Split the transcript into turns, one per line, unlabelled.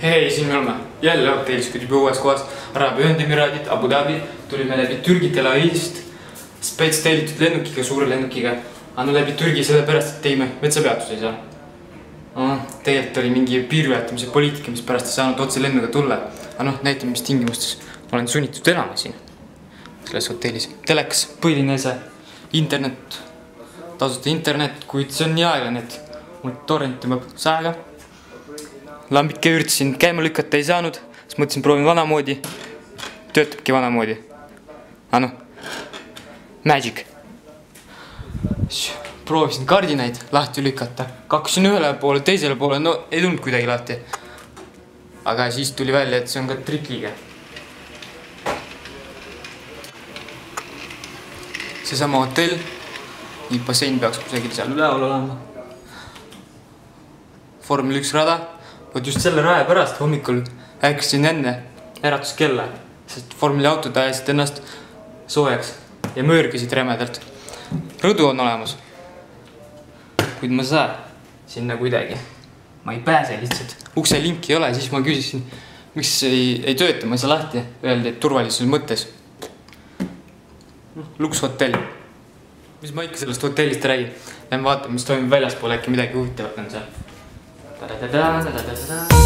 Hei, siin me oleme jälle hotellis, kui juba uues kohas. Araabia Ühendemiraadid, Abu Dhabi. Tulime läbi Türgi Tel Avivist spets tellitud lennukiga, suure lennukiga. Aga läbi Türgi sellepärast, et tegime metsapeatuse ei saa. Tegelikult oli mingi piirväetamise poliitika, mis pärast ei saanud otse lennuga tulla. Aga näitame, mis tingimustes olen sunnitud elama siin selles hotellis. Telekas, põhiline see internet, tasuta internet, kuid see on nii aeglane, et mul torrent tõmbab saega. Lambike üritasin käima lükata ei saanud, siis mõtlesin proovin vanamoodi. Töötabki vanamoodi. Magic. Proovisin kardinaid lahti lükata. Kaksin ühele poole, teisele poole, ei tulnud kuidagi lahti. Aga siis tuli välja, et see on ka trikiga. Seesama hotell, nii bassein peaks kusagil seal üleval olema. Formel 1 rada. Võt just selle raja pärast hommikul äksin enne äratuskella, sest formeli autod ajasid ennast soojaks ja möörgisid rämedalt. Rõdu on olemas, kuid ma saan sinna kuidagi. Ma ei pääse lihtsalt. Ukse linki ei ole, siis ma küsisin, miks ei tööta, ma ei saa lahti. Öeldi, et turvalisuse mõttes. Lukshotell. Mis ma ikka sellest hotellist räägin? Lähen vaatame, mis toimub väljaspool, äkki midagi huvitavat on seal. Ta-da-da-da-da-da-da-da.